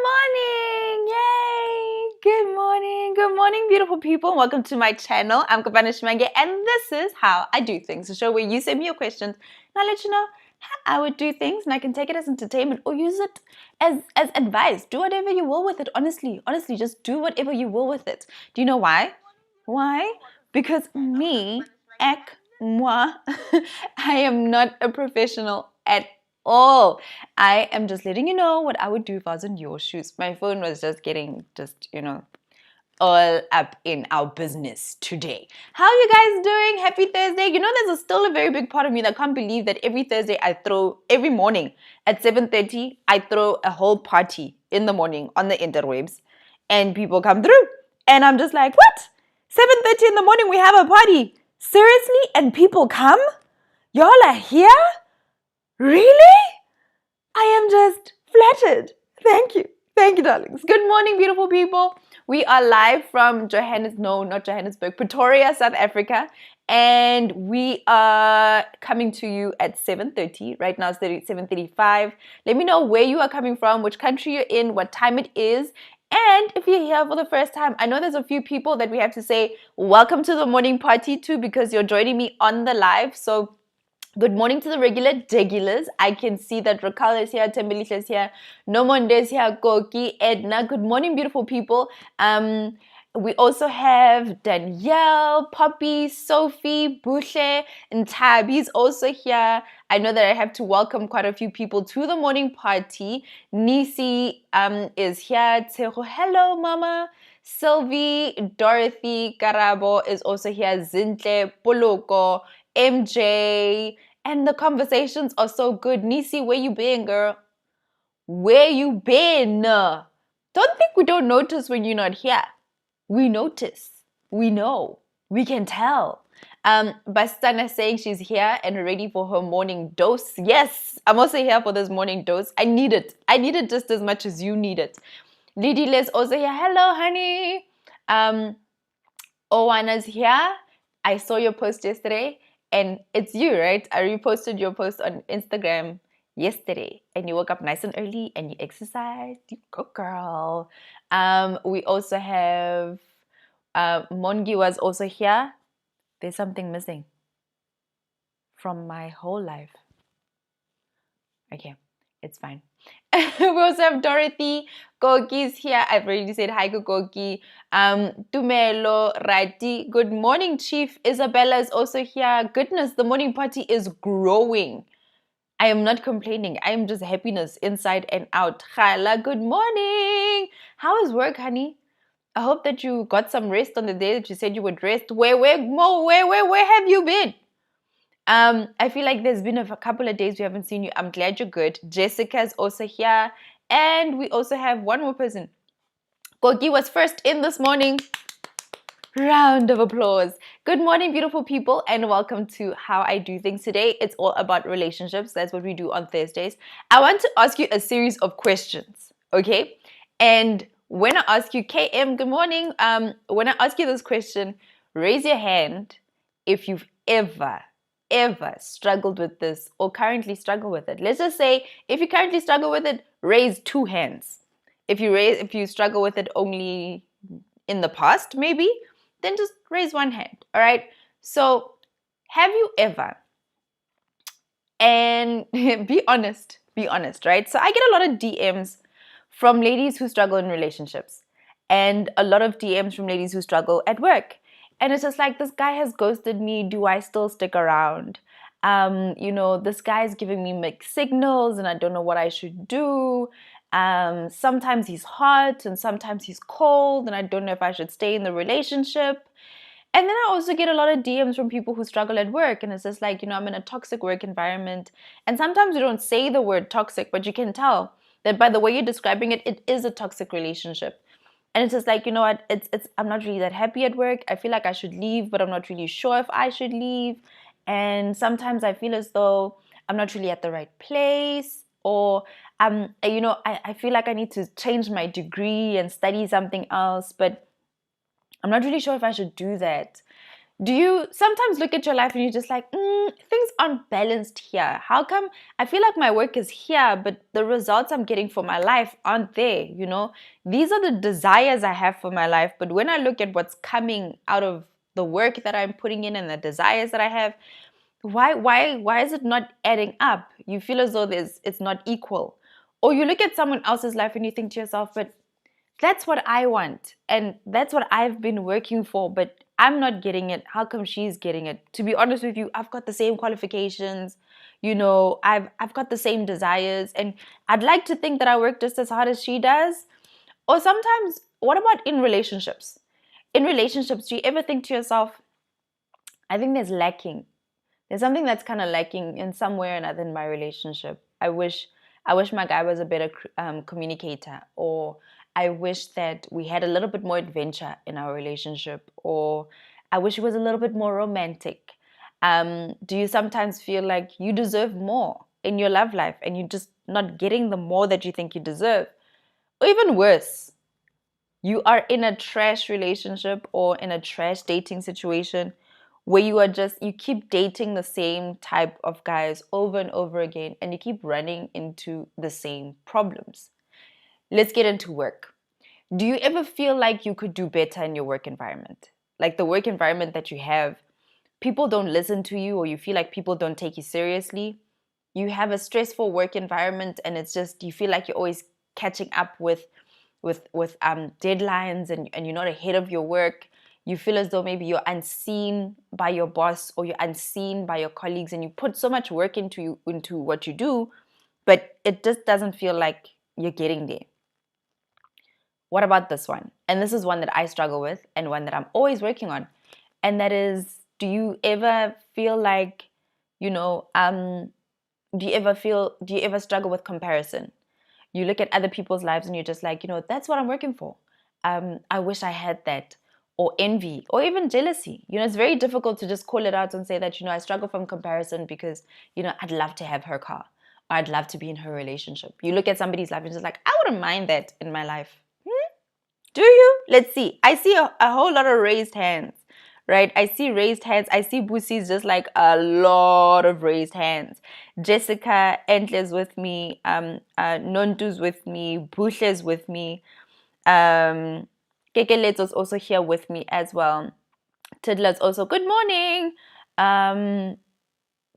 morning! Yay! Good morning, beautiful people. Welcome to my channel. I'm Kabana Shimange, and this is How I Do Things, a show where you send me your questions, and I let you know how I would do things, and I can take it as entertainment or use it as advice. Do whatever you will with it, honestly. Honestly, just do whatever you will with it. Do you know why? Why? Because moi, I am not a professional at all. I am just letting you know what I would do if I was in your shoes. My phone was just getting all up in our business today. How are you guys doing? Happy Thursday. You know, there's still a very big part of me that can't believe that every Thursday every morning at 7:30, I throw a whole party in the morning on the interwebs and people come through. And I'm just like, what? 7:30 in the morning, we have a party. Seriously? And people come? Y'all are here? Really? I am just flattered. Thank you. Thank you, darlings. Good morning, beautiful people. We are live from not Johannesburg, Pretoria, South Africa. And we are coming to you at 7:30. Right now it's 7:35. Let me know where you are coming from, which country you're in, what time it is. And if you're here for the first time, I know there's a few people that we have to say welcome to the morning party to because you're joining me on the live. So good morning to the regulars. I can see that Raquel is here, Tembelisha is here, Nomonde is here, Koki, Edna. Good morning, beautiful people. We also have Danielle, Poppy, Sophie, Bushe, and Tabby's also here. I know that I have to welcome quite a few people to the morning party. Nisi is here. Tseho, hello, Mama. Sylvie, Dorothy, Karabo is also here. Zintle, Poloko, MJ, and the conversations are so good. Nisi, where you been, girl? Where you been? Don't think we don't notice when you're not here. We notice. We know. We can tell. Bastana saying she's here and ready for her morning dose. Yes, I'm also here for this morning dose. I need it. I need it just as much as you need it. Lady Les also here. Hello, honey. Oana's here. I saw your post yesterday, and it's you, right? I reposted your post on Instagram yesterday, and you woke up nice and early and you exercised. You go, girl. We also have Mongi was also here. There's something missing from my whole life. Okay, it's fine. We also have Dorothy. Koki's here. I've already said hi to Koki. Tumelo, Rati. Good morning, Chief. Isabella is also here. Goodness, the morning party is growing. I am not complaining. I am just happiness inside and out. Khala, good morning. How is work, honey? I hope that you got some rest on the day that you said you would rest. Where have you been? I feel like there's been a couple of days we haven't seen you. I'm glad you're good. Jessica's also here. And we also have one more person. Koki was first in this morning. Round of applause. Good morning, beautiful people, and welcome to How I Do Things. Today, it's all about relationships. That's what we do on Thursdays. I want to ask you a series of questions, okay? And when I ask you, KM, good morning. When I ask you this question, raise your hand if you've ever struggled with this or currently struggle with it. Let's just say if you currently struggle with it, raise 2 hands. If you struggle with it only in the past, maybe, then just raise 1 hand. All right. So have you ever, and be honest, right? So I get a lot of DMs from ladies who struggle in relationships and a lot of DMs from ladies who struggle at work. And it's just like, this guy has ghosted me. Do I still stick around? This guy is giving me mixed signals and I don't know what I should do. Sometimes he's hot and sometimes he's cold and I don't know if I should stay in the relationship. And then I also get a lot of DMs from people who struggle at work, and it's just like, I'm in a toxic work environment. And sometimes you don't say the word toxic, but you can tell that by the way you're describing it, it is a toxic relationship. And it's just like, you know what, I'm not really that happy at work. I feel like I should leave, but I'm not really sure if I should leave. And sometimes I feel as though I'm not really at the right place, or I feel like I need to change my degree and study something else, but I'm not really sure if I should do that. Do you sometimes look at your life and you're just like, things aren't balanced here? How come I feel like my work is here, but the results I'm getting for my life aren't there? These are the desires I have for my life, but when I look at what's coming out of the work that I'm putting in and the desires that I have, why is it not adding up? You feel as though it's not equal. Or you look at someone else's life and you think to yourself, but that's what I want and that's what I've been working for, but I'm not getting it. How come she's getting it? To be honest with you, I've got the same qualifications. I've got the same desires, and I'd like to think that I work just as hard as she does. Or sometimes, what about in relationships? In relationships, do you ever think to yourself, I think there's something that's kind of lacking in some way or another in my relationship. I wish my guy was a better communicator, or I wish that we had a little bit more adventure in our relationship, or I wish it was a little bit more romantic. Do you sometimes feel like you deserve more in your love life and you're just not getting the more that you think you deserve? Or even worse, you are in a trash relationship or in a trash dating situation where you keep dating the same type of guys over and over again and you keep running into the same problems. Let's get into work. Do you ever feel like you could do better in your work environment? Like the work environment that you have, people don't listen to you, or you feel like people don't take you seriously? You have a stressful work environment and it's just you feel like you're always catching up with deadlines, and you're not ahead of your work. You feel as though maybe you're unseen by your boss or you're unseen by your colleagues, and you put so much work into what you do, but it just doesn't feel like you're getting there. What about this one? And this is one that I struggle with and one that I'm always working on. And that is, do you ever feel like, you know, do you ever struggle with comparison? You look at other people's lives and you're just like, that's what I'm working for. I wish I had that. Or envy, or even jealousy. It's very difficult to just call it out and say that, I struggle from comparison because, I'd love to have her car. Or I'd love to be in her relationship. You look at somebody's life and just like, I wouldn't mind that in my life. Do you? Let's see. I see a whole lot of raised hands, right? I see raised hands. I see Busi's just like a lot of raised hands. Jessica Entle's with me. Nontu's with me. Bushle's with me. Kekeletso's also here with me as well. Tidla's also, good morning.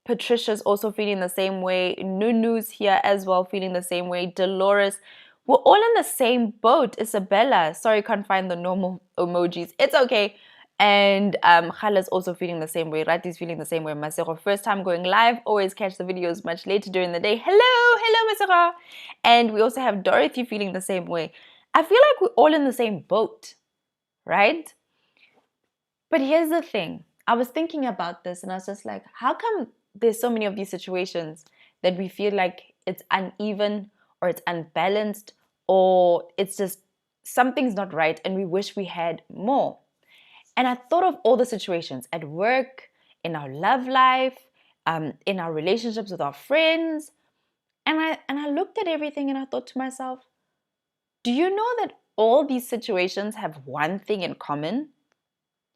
Patricia's also feeling the same way. Nunu's here as well, feeling the same way. Dolores, we're all in the same boat. Isabella, sorry, can't find the normal emojis. It's okay. And Khala's also feeling the same way. Rati's feeling the same way. Masero, first time going live. Always catch the videos much later during the day. Hello, Masero. And we also have Dorothy feeling the same way. I feel like we're all in the same boat, right? But here's the thing. I was thinking about this and I was just like, how come there's so many of these situations that we feel like it's uneven or it's unbalanced or it's just something's not right and we wish we had more? And I thought of all the situations at work, in our love life, in our relationships with our friends. And I looked at everything and I thought to myself, do you know that all these situations have one thing in common?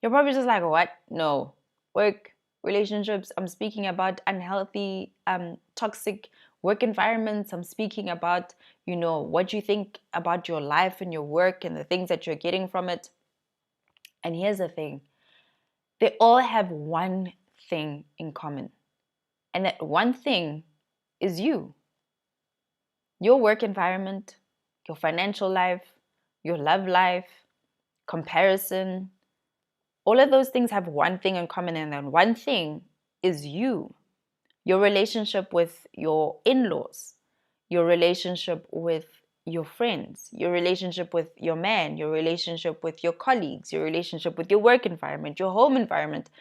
You're probably just like, what? No. Work, relationships. I'm speaking about unhealthy, toxic work environments. I'm speaking about, what you think about your life and your work and the things that you're getting from it. And here's the thing. They all have one thing in common. And that one thing is you. Your work environment, your financial life, your love life, comparison, all of those things have one thing in common, and that one thing is you. Your relationship with your in-laws, your relationship with your friends, your relationship with your man, your relationship with your colleagues, your relationship with your work environment, your home environment.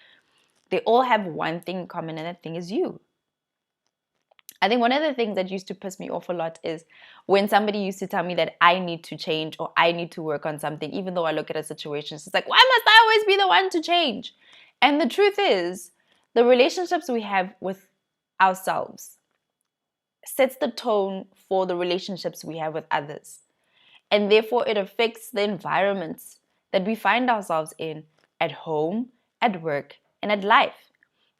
They all have one thing in common, and that thing is you. I think one of the things that used to piss me off a lot is when somebody used to tell me that I need to change or I need to work on something, even though I look at a situation, it's like, why must I always be the one to change? And the truth is, the relationships we have with ourselves sets the tone for the relationships we have with others. And therefore, it affects the environments that we find ourselves in at home, at work, and at life.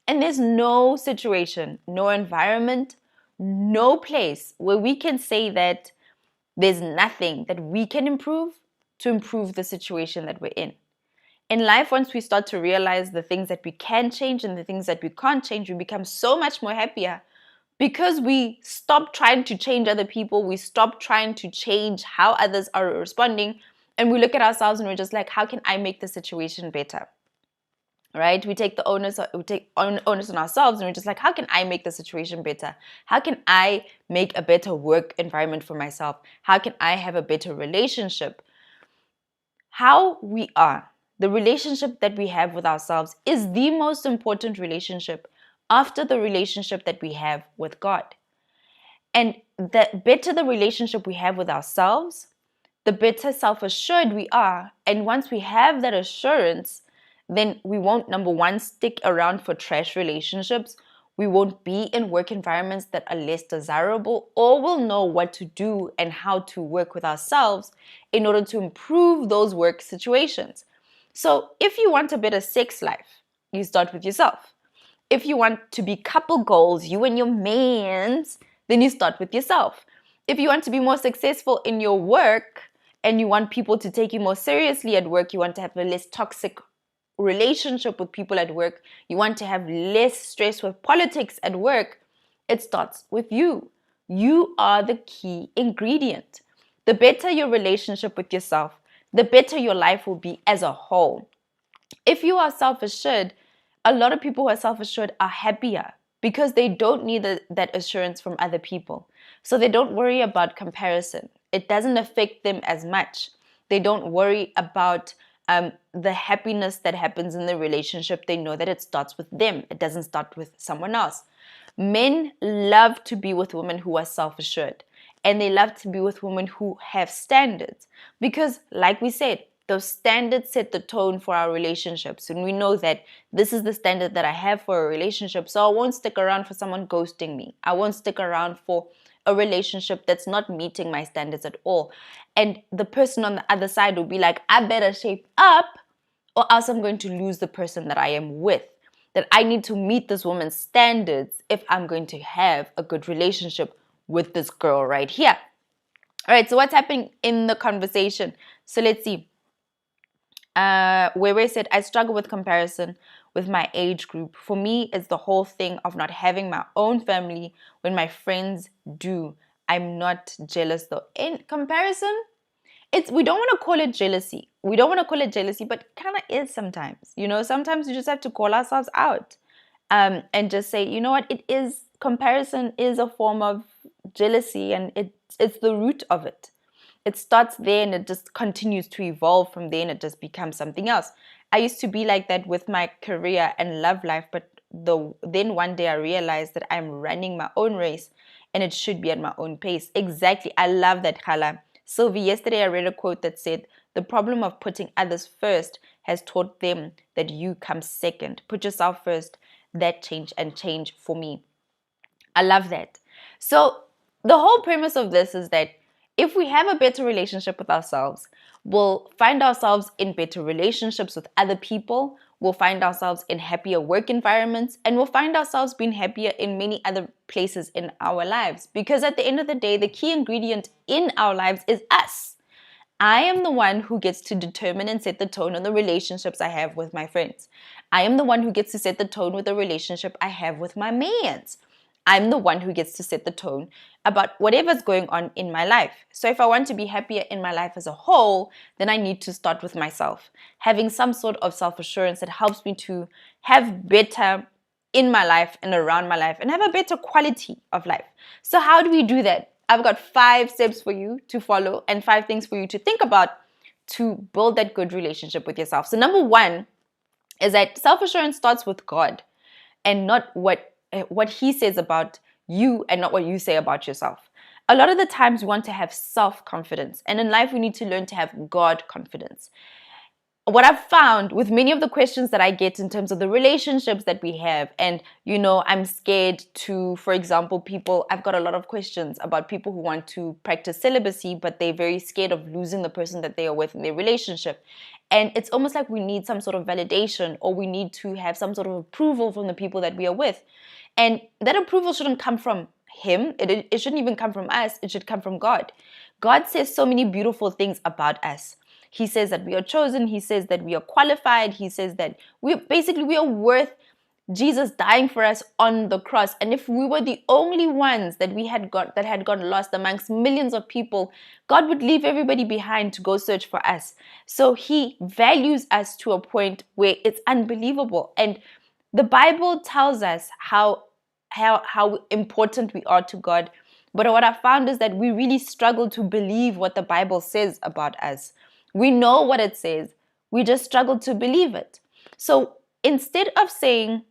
And there's no situation, no environment, no place where we can say that there's nothing that we can improve to improve the situation that we're in. In life, once we start to realize the things that we can change and the things that we can't change, we become so much more happier because we stop trying to change other people. We stop trying to change how others are responding. And we look at ourselves and we're just like, how can I make the situation better? Right? We take onus on ourselves and we're just like, how can I make the situation better? How can I make a better work environment for myself? How can I have a better relationship? How we are, the relationship that we have with ourselves is the most important relationship after the relationship that we have with God. And the better the relationship we have with ourselves, the better self-assured we are. And once we have that assurance, then we won't, number one, stick around for trash relationships. We won't be in work environments that are less desirable, or we'll know what to do and how to work with ourselves in order to improve those work situations. So if you want a better sex life, you start with yourself. If you want to be couple goals, you and your mans, then you start with yourself. If you want to be more successful in your work and you want people to take you more seriously at work, you want to have a less toxic relationship with people at work, you want to have less stress with politics at work, it starts with you. You are the key ingredient. The better your relationship with yourself, the better your life will be as a whole. If you are self-assured, a lot of people who are self-assured are happier because they don't need that assurance from other people. So they don't worry about comparison. It doesn't affect them as much. They don't worry about the happiness that happens in the relationship. They know that it starts with them. It doesn't start with someone else. Men love to be with women who are self-assured, and they love to be with women who have standards because, like we said, those standards set the tone for our relationships. And we know that this is the standard that I have for a relationship, so I won't stick around for someone ghosting me. I won't stick around for a relationship that's not meeting my standards at all. And the person on the other side will be like, I better shape up or else I'm going to lose the person that I am with. That I need to meet this woman's standards if I'm going to have a good relationship with this girl right here. All right, so what's happening in the conversation? So let's see. Where said, I struggle with comparison with my age group. For me, it's the whole thing of not having my own family when my friends do. I'm not jealous though. In comparison, we don't want to call it jealousy. We don't want to call it jealousy, but it kind of is sometimes. You know, sometimes we just have to call ourselves out and just say, you know what, it is, comparison is a form of jealousy, and it's the root of it. It starts there and it just continues to evolve from there, and it just becomes something else. I used to be like that with my career and love life, but then one day I realized that I'm running my own race and it should be at my own pace. Exactly. I love that, Khala. Sylvie, yesterday I read a quote that said, the problem of putting others first has taught them that you come second. Put yourself first. That change for me. I love that. So the whole premise of this is that if we have a better relationship with ourselves, we'll find ourselves in better relationships with other people. We'll find ourselves in happier work environments, and we'll find ourselves being happier in many other places in our lives. Because at the end of the day, the key ingredient in our lives is us. I am the one who gets to determine and set the tone on the relationships I have with my friends. I am the one who gets to set the tone with the relationship I have with my mans. I'm the one who gets to set the tone about whatever's going on in my life. So if I want to be happier in my life as a whole, then I need to start with myself. Having some sort of self-assurance that helps me to have better in my life and around my life and have a better quality of life. So how do we do that? I've got 5 steps for you to follow and 5 things for you to think about to build that good relationship with yourself. So number 1 is that self-assurance starts with God and not what He says about you and not what you say about yourself. A lot of the times we want to have self-confidence, and in life we need to learn to have God confidence. what I've found with many of the questions that I get in terms of the relationships that we have, and I'm scared to, for example, I've got a lot of questions about people who want to practice celibacy, but they're very scared of losing the person that they are with in their relationship. And it's almost like we need some sort of validation, or we need to have some sort of approval from the people that we are with. And that approval shouldn't come from him. It shouldn't even come from us. It should come from God. God says so many beautiful things about us. He says that we are chosen. He says that we are qualified. He says that we are worth Jesus dying for us on the cross. And if we were the only ones that had gone lost amongst millions of people, God would leave everybody behind to go search for us. So he values us to a point where it's unbelievable. And the Bible tells us how important we are to God. But what I found is that we really struggle to believe what the Bible says about us. We know what it says. We just struggle to believe it. So instead of saying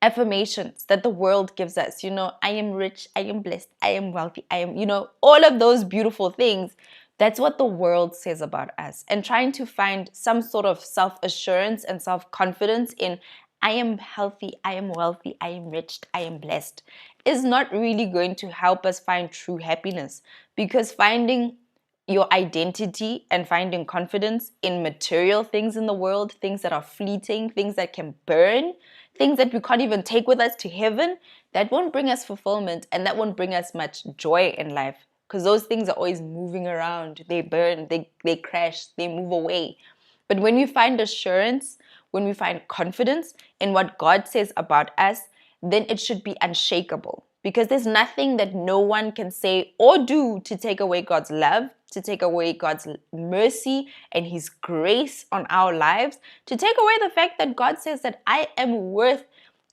affirmations that the world gives us, I am rich, I am blessed, I am wealthy, I am, all of those beautiful things, that's what the world says about us. And trying to find some sort of self-assurance and self-confidence in I am healthy, I am wealthy, I am rich, I am blessed is not really going to help us find true happiness, because finding your identity and finding confidence in material things in the world, things that are fleeting, things that can burn, things that we can't even take with us to heaven, that won't bring us fulfillment, and that won't bring us much joy in life, because those things are always moving around. They burn, they crash, they move away. But when we find assurance, when we find confidence in what God says about us, then it should be unshakable, because there's nothing that no one can say or do to take away God's love, to take away God's mercy and his grace on our lives, to take away the fact that God says that I am worth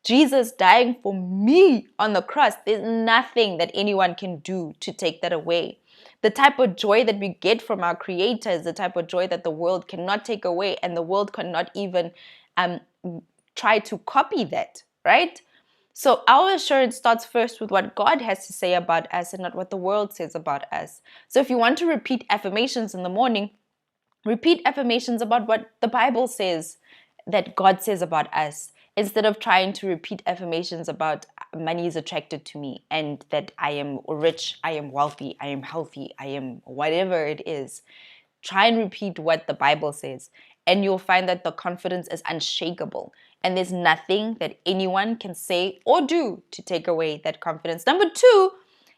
Jesus dying for me on the cross. There's nothing that anyone can do to take that away. The type of joy that we get from our Creator is the type of joy that the world cannot take away, and the world cannot even try to copy that, right? So our assurance starts first with what God has to say about us and not what the world says about us. So if you want to repeat affirmations in the morning, repeat affirmations about what the Bible says that God says about us, instead of trying to repeat affirmations about money is attracted to me and that I am rich, I am wealthy, I am healthy, I am whatever it is. Try and repeat what the Bible says, and you'll find that the confidence is unshakable. And there's nothing that anyone can say or do to take away that confidence. Number two,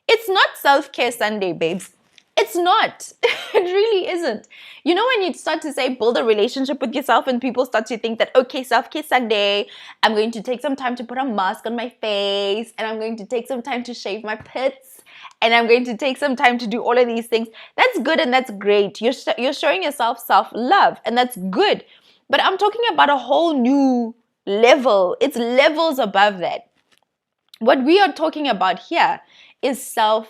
it's not Self-Care Sunday, babes. It's not. It really isn't. When you start to say build a relationship with yourself, and people start to think that, okay, Self-Care Sunday, I'm going to take some time to put a mask on my face, and I'm going to take some time to shave my pits, and I'm going to take some time to do all of these things. That's good and that's great. You're showing yourself self-love, and that's good. But I'm talking about a whole new level. It's levels above that. What we are talking about here is a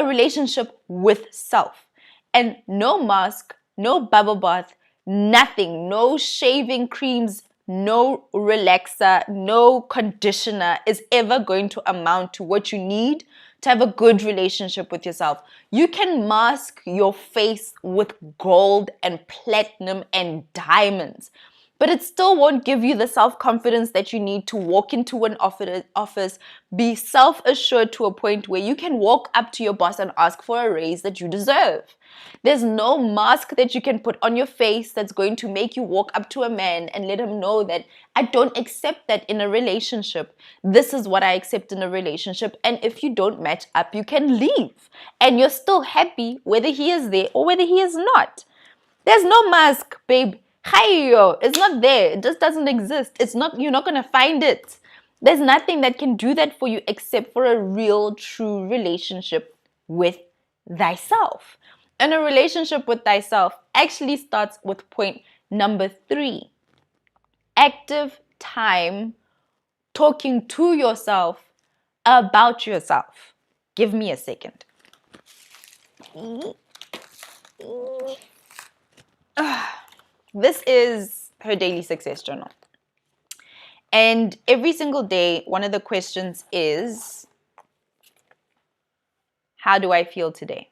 relationship with self. And no mask, no bubble bath, nothing, no shaving creams, no relaxer, no conditioner is ever going to amount to what you need to have a good relationship with yourself. You can mask your face with gold and platinum and diamonds, but it still won't give you the self-confidence that you need to walk into an office, be self-assured to a point where you can walk up to your boss and ask for a raise that you deserve. There's no mask that you can put on your face that's going to make you walk up to a man and let him know that I don't accept that in a relationship. This is what I accept in a relationship. And if you don't match up, you can leave. And you're still happy whether he is there or whether he is not. There's no mask, babe. It's not there. It just doesn't exist. You're not going to find it. There's nothing that can do that for you except for a real, true relationship with thyself. And a relationship with thyself actually starts with point number 3. Active time talking to yourself about yourself. Give me a second. This is her daily success journal. And every single day, one of the questions is, how do I feel today?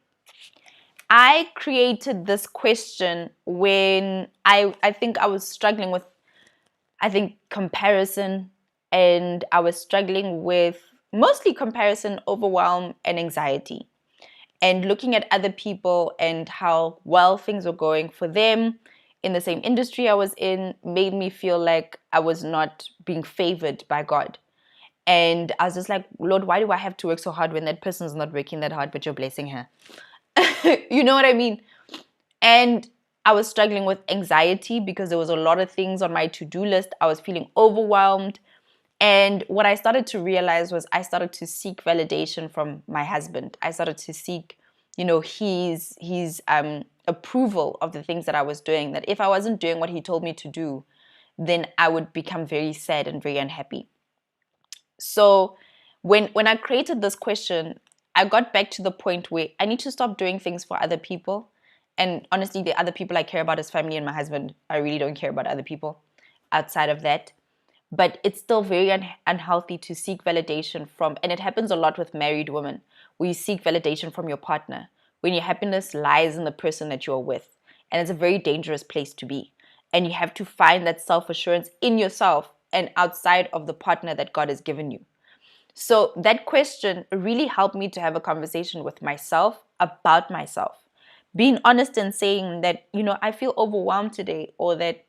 I created this question when I think I was struggling with, I think, comparison, and I was struggling with mostly comparison, overwhelm, and anxiety. And looking at other people and how well things were going for them in the same industry I was in made me feel like I was not being favored by God. And I was just like, Lord, why do I have to work so hard when that person's not working that hard, but you're blessing her? You know what I mean? And I was struggling with anxiety because there was a lot of things on my to-do list. I was feeling overwhelmed. And what I started to realize was I started to seek validation from my husband. I started to seek, his approval of the things that I was doing. That if I wasn't doing what he told me to do, then I would become very sad and very unhappy. So when I created this question, I got back to the point where I need to stop doing things for other people. And honestly, the other people I care about is family and my husband. I really don't care about other people outside of that. But it's still very unhealthy to seek validation from, and it happens a lot with married women, where you seek validation from your partner when your happiness lies in the person that you're with. And it's a very dangerous place to be. And you have to find that self-assurance in yourself and outside of the partner that God has given you. So that question really helped me to have a conversation with myself about myself. Being honest and saying that, I feel overwhelmed today, or that,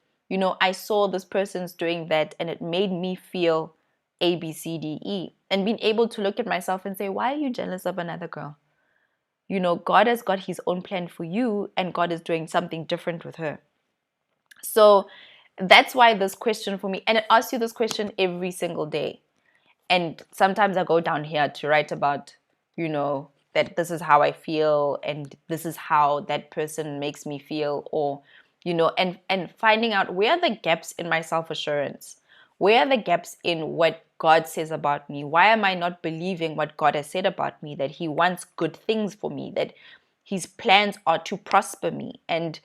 I saw this person's doing that and it made me feel A, B, C, D, E. And being able to look at myself and say, why are you jealous of another girl? God has got his own plan for you, and God is doing something different with her. So that's why this question for me, and it asks you this question every single day. And sometimes I go down here to write about, that this is how I feel and this is how that person makes me feel, or, and finding out where are the gaps in my self-assurance? Where are the gaps in what God says about me? Why am I not believing what God has said about me, that he wants good things for me, that his plans are to prosper me, and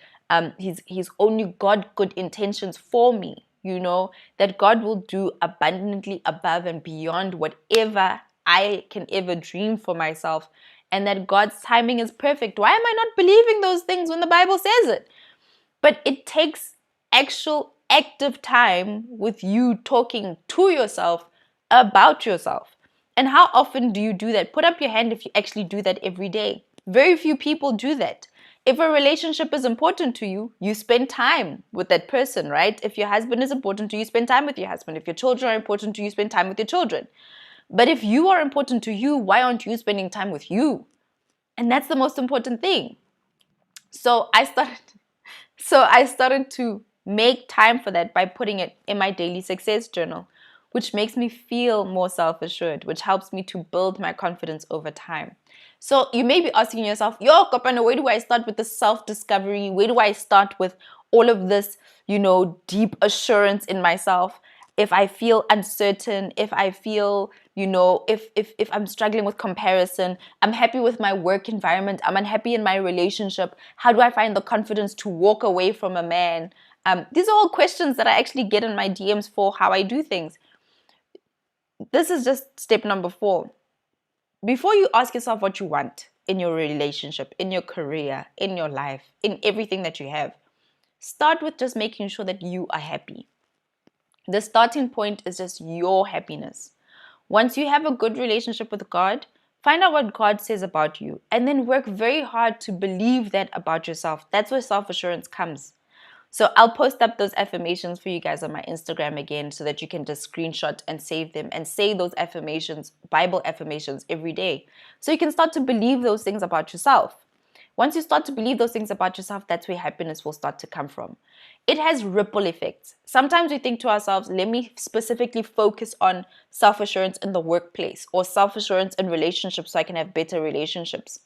he's only got good intentions for me, that God will do abundantly above and beyond whatever I can ever dream for myself, and that God's timing is perfect. Why am I not believing those things when the Bible says it? But it takes actual active time with you talking to yourself about yourself. And how often do you do that? Put up your hand if you actually do that every day. Very few people do that. If a relationship is important to you, you spend time with that person, right? If your husband is important to you, spend time with your husband. If your children are important to you, spend time with your children. But if you are important to you, why aren't you spending time with you? And that's the most important thing. So I started to make time for that by putting it in my daily success journal, which makes me feel more self-assured, which helps me to build my confidence over time. So you may be asking yourself, yo, Kopano, where do I start with the self-discovery? Where do I start with all of this, deep assurance in myself? If I feel uncertain, if I feel, if I'm struggling with comparison, I'm happy with my work environment, I'm unhappy in my relationship, how do I find the confidence to walk away from a man? These are all questions that I actually get in my DMs for how I do things. This is just step number 4. Before you ask yourself what you want in your relationship, in your career, in your life, in everything that you have, start with just making sure that you are happy. The starting point is just your happiness. Once you have a good relationship with God, find out what God says about you, and then work very hard to believe that about yourself. That's where self-assurance comes. So I'll post up those affirmations for you guys on my Instagram again, so that you can just screenshot and save them and say those affirmations, Bible affirmations, every day. So you can start to believe those things about yourself. Once you start to believe those things about yourself, that's where happiness will start to come from. It has ripple effects. Sometimes we think to ourselves, let me specifically focus on self-assurance in the workplace or self-assurance in relationships so I can have better relationships.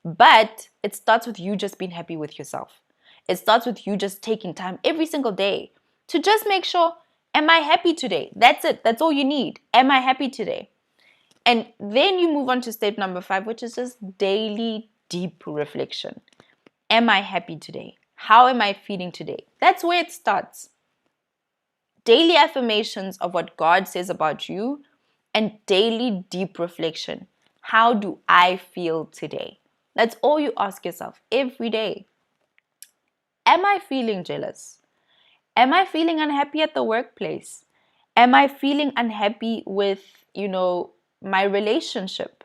But it starts with you just being happy with yourself. It starts with you just taking time every single day to just make sure, am I happy today? That's it. That's all you need. Am I happy today? And then you move on to step number 5, which is just daily deep reflection. Am I happy today? How am I feeling today? That's where it starts. Daily affirmations of what God says about you, and daily deep reflection. How do I feel today? That's all you ask yourself every day. Am I feeling jealous? Am I feeling unhappy at the workplace? Am I feeling unhappy with, my relationship?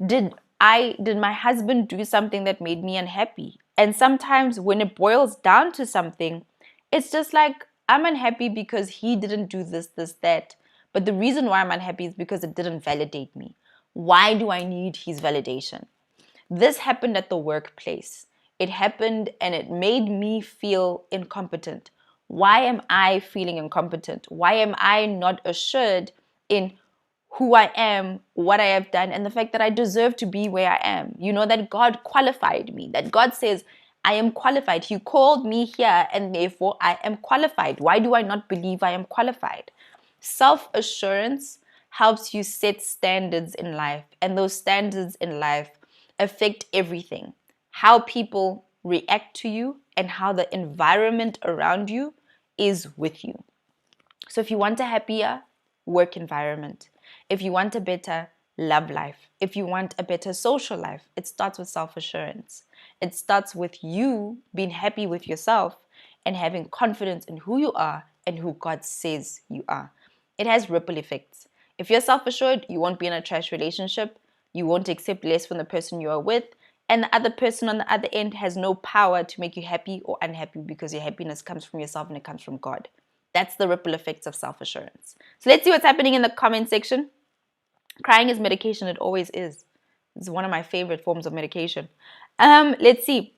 Did my husband do something that made me unhappy? And sometimes when it boils down to something, it's just like, I'm unhappy because he didn't do this, that. But the reason why I'm unhappy is because it didn't validate me. Why do I need his validation? This happened at the workplace. It happened and it made me feel incompetent. Why am I feeling incompetent? Why am I not assured in who I am, what I have done, and the fact that I deserve to be where I am? That God qualified me, that God says, I am qualified. He called me here and therefore I am qualified. Why do I not believe I am qualified? Self-assurance helps you set standards in life, and those standards in life affect everything. How people react to you and how the environment around you is with you. So if you want a happier work environment, if you want a better love life, if you want a better social life, it starts with self-assurance. It starts with you being happy with yourself and having confidence in who you are and who God says you are. It has ripple effects. If you're self-assured, you won't be in a trash relationship. You won't accept less from the person you are with. And the other person on the other end has no power to make you happy or unhappy, because your happiness comes from yourself and it comes from God. That's the ripple effects of self-assurance. So let's see what's happening in the comment section. Crying is medication. It always is. It's one of my favorite forms of medication. Let's see.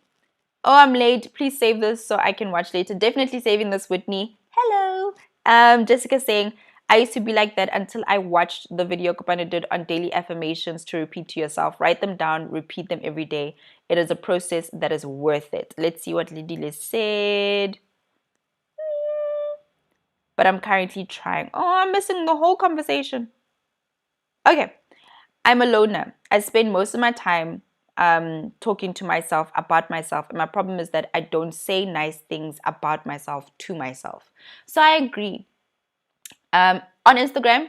Oh, I'm late. Please save this so I can watch later. Definitely saving this, Whitney. Hello. Jessica saying, I used to be like that until I watched the video Kopane did on daily affirmations to repeat to yourself. Write them down, repeat them every day. It is a process that is worth it. Let's see what Lidile said. But I'm currently trying. Oh, I'm missing the whole conversation. Okay. I'm a loner. I spend most of my time talking to myself about myself. And my problem is that I don't say nice things about myself to myself. So I agree. On Instagram,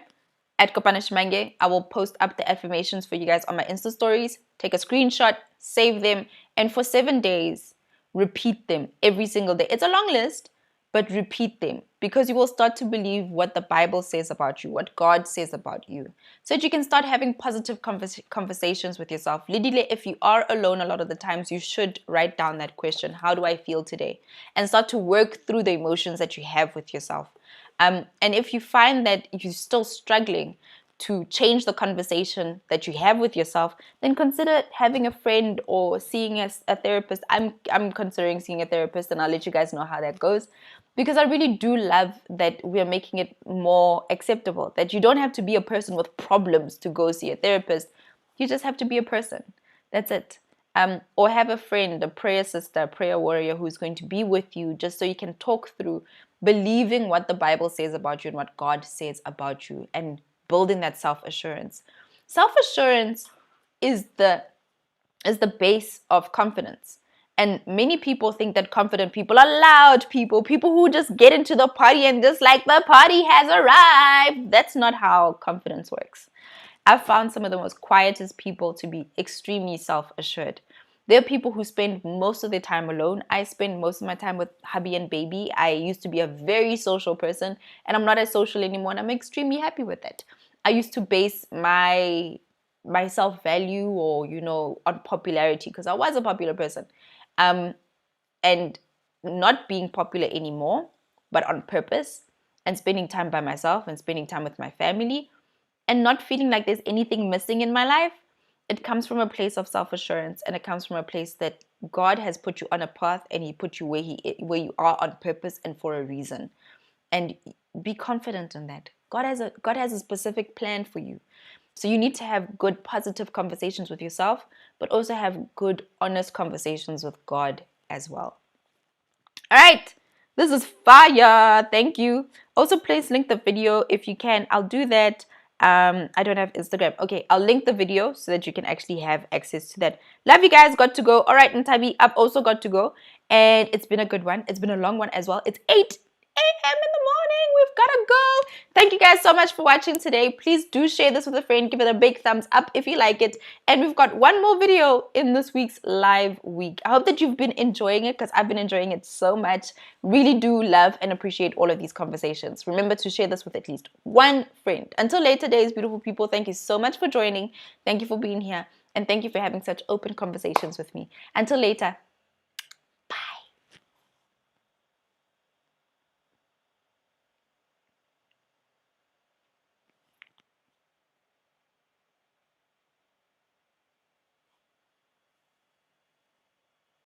at Kopane Shimange, I will post up the affirmations for you guys on my Insta stories. Take a screenshot, save them, and for 7 days, repeat them every single day. It's a long list, but repeat them, because you will start to believe what the Bible says about you, what God says about you, so that you can start having positive conversations with yourself. Lidile, if you are alone a lot of the times, you should write down that question, how do I feel today? And start to work through the emotions that you have with yourself. And if you find that you're still struggling to change the conversation that you have with yourself, then consider having a friend or seeing a therapist. I'm considering seeing a therapist, and I'll let you guys know how that goes, because I really do love that we're making it more acceptable, that you don't have to be a person with problems to go see a therapist. You just have to be a person. That's it. Or have a friend, a prayer sister, a prayer warrior who's going to be with you, just so you can talk through believing what the Bible says about you and what God says about you, and building that self-assurance. Self-assurance is the base of confidence. And many people think that confident people are loud people who just get into the party and just like the party has arrived. That's not how confidence works. I've found some of the most quietest people to be extremely self-assured. There are people who spend most of their time alone. I spend most of my time with hubby and baby. I used to be a very social person, and I'm not as social anymore, and I'm extremely happy with it. I used to base my self-value or, on popularity, because I was a popular person. And not being popular anymore, but on purpose, and spending time by myself and spending time with my family, and not feeling like there's anything missing in my life. It comes from a place of self-assurance, and it comes from a place that God has put you on a path, and He put you where you are on purpose and for a reason. And be confident in that. God has a specific plan for you. So you need to have good, positive conversations with yourself, but also have good, honest conversations with God as well. All right. This is fire. Thank you. Also, please link the video if you can. I'll do that. I don't have Instagram. Okay, I'll link the video so that you can actually have access to that. Love you guys. Got to go. All right, Ntabi, I've also got to go. And it's been a good one. It's been a long one as well. It's 8 a.m. in the morning. We've gotta go. Thank you guys so much for watching today. Please do share this with a friend. Give it a big thumbs up if you like it. And we've got one more video in this week's live week. I hope that you've been enjoying it because I've been enjoying it so much. Really do love and appreciate all of these conversations. Remember to share this with at least one friend. Until later days, beautiful people, thank you so much for joining. Thank you for being here. And thank you for having such open conversations with me. Until later.